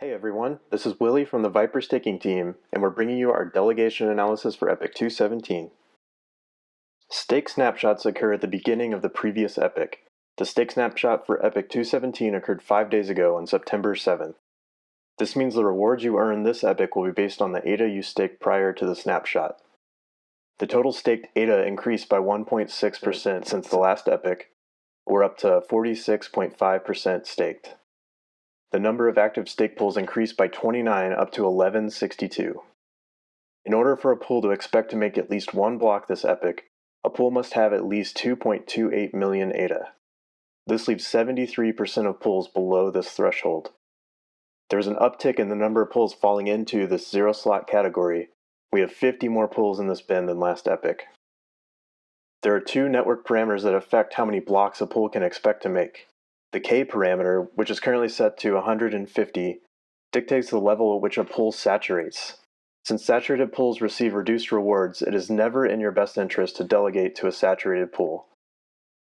Hey everyone, this is Willie from the Viper staking team, and we're bringing you our delegation analysis for Epoch 217. Stake snapshots occur at the beginning of the previous epoch. The stake snapshot for Epoch 217 occurred 5 days ago on September 7th. This means the rewards you earn this epoch will be based on the ADA you staked prior to the snapshot. The total staked ADA increased by 1.6% since the last epoch. We're up to 46.5% staked. The number of active stake pools increased by 29 up to 1162. In order for a pool to expect to make at least one block this epoch, a pool must have at least 2.28 million ADA. This leaves 73% of pools below this threshold. There's an uptick in the number of pools falling into this zero slot category. We have 50 more pools in this bin than last epoch. There are two network parameters that affect how many blocks a pool can expect to make. The K parameter, which is currently set to 150, dictates the level at which a pool saturates. Since saturated pools receive reduced rewards, it is never in your best interest to delegate to a saturated pool.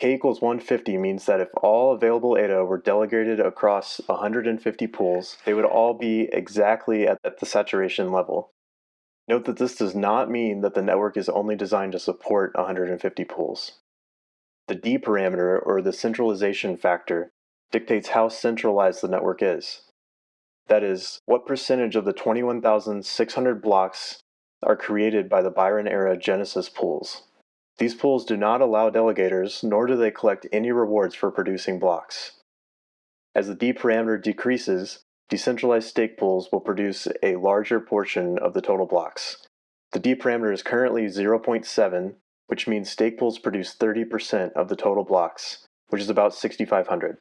K equals 150 means that if all available ADA were delegated across 150 pools, they would all be exactly at the saturation level. Note that this does not mean that the network is only designed to support 150 pools. The D parameter, or the centralization factor, dictates how centralized the network is. That is, what percentage of the 21,600 blocks are created by the Byron-era Genesis pools. These pools do not allow delegators, nor do they collect any rewards for producing blocks. As the D parameter decreases, decentralized stake pools will produce a larger portion of the total blocks. The D parameter is currently 0.7, which means stake pools produce 30% of the total blocks, which is about 6,500.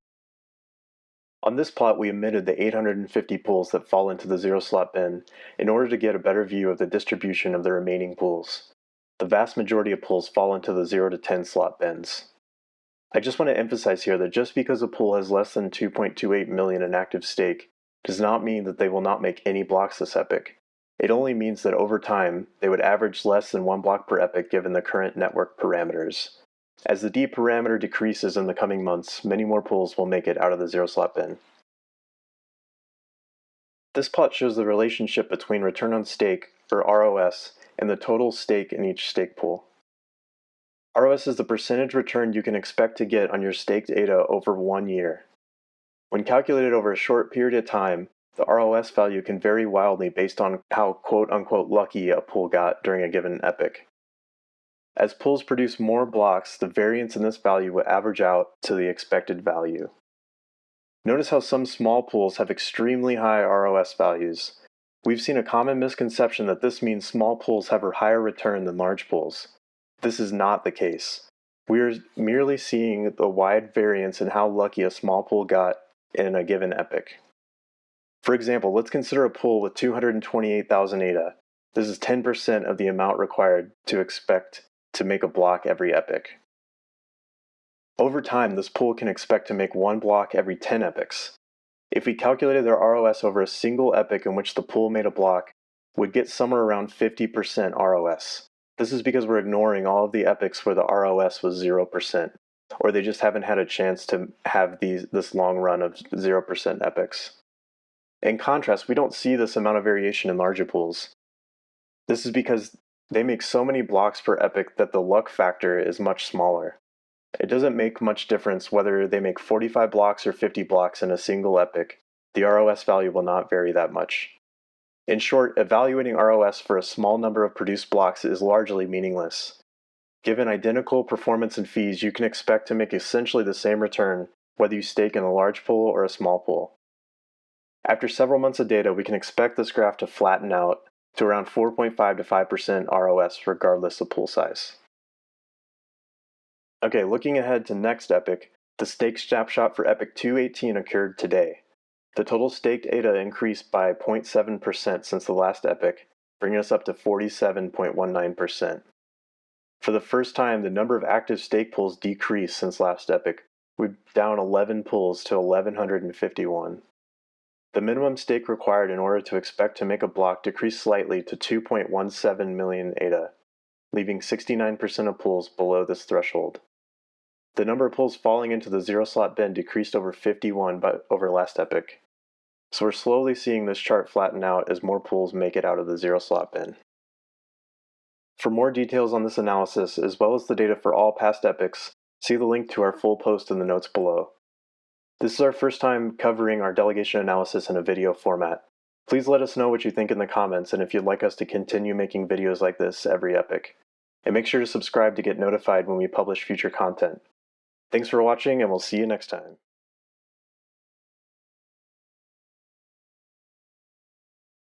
On this plot, we omitted the 850 pools that fall into the zero slot bin in order to get a better view of the distribution of the remaining pools. The vast majority of pools fall into the 0 to 10 slot bins. I just want to emphasize here that just because a pool has less than 2.28 million in active stake does not mean that they will not make any blocks this epoch. It only means that over time, they would average less than one block per epoch given the current network parameters. As the D parameter decreases in the coming months, many more pools will make it out of the zero slot bin. This plot shows the relationship between return on stake, or ROS, and the total stake in each stake pool. ROS is the percentage return you can expect to get on your staked ADA over 1 year. When calculated over a short period of time, the ROS value can vary wildly based on how quote-unquote lucky a pool got during a given epoch. As pools produce more blocks, the variance in this value will average out to the expected value. Notice how some small pools have extremely high ROS values. We've seen a common misconception that this means small pools have a higher return than large pools. This is not the case. We are merely seeing the wide variance in how lucky a small pool got in a given epoch. For example, let's consider a pool with 228,000 ADA. This is 10% of the amount required to expect to make a block every epoch. Over time, this pool can expect to make one block every 10 epochs. If we calculated their ROS over a single epoch in which the pool made a block, we'd get somewhere around 50% ROS. This is because we're ignoring all of the epochs where the ROS was 0%, or they just haven't had a chance to have this long run of 0% epochs. In contrast, we don't see this amount of variation in larger pools. This is because they make so many blocks per epoch that the luck factor is much smaller. It doesn't make much difference whether they make 45 blocks or 50 blocks in a single epoch. The ROS value will not vary that much. In short, evaluating ROS for a small number of produced blocks is largely meaningless. Given identical performance and fees, you can expect to make essentially the same return whether you stake in a large pool or a small pool. After several months of data, we can expect this graph to flatten out to around 4.5 to 5% ROS regardless of pool size. Okay, looking ahead to next epoch, the stake snapshot for epoch 218 occurred today. The total staked ADA increased by 0.7% since the last epoch, bringing us up to 47.19%. For the first time, the number of active stake pools decreased since last epoch. We're down 11 pools to 1,151. The minimum stake required in order to expect to make a block decreased slightly to 2.17 million ADA, leaving 69% of pools below this threshold. The number of pools falling into the zero slot bin decreased over 51 over last epoch. So we're slowly seeing this chart flatten out as more pools make it out of the zero slot bin. For more details on this analysis, as well as the data for all past epochs, see the link to our full post in the notes below. This is our first time covering our delegation analysis in a video format. Please let us know what you think in the comments and if you'd like us to continue making videos like this every epoch. And make sure to subscribe to get notified when we publish future content. Thanks for watching, and we'll see you next time.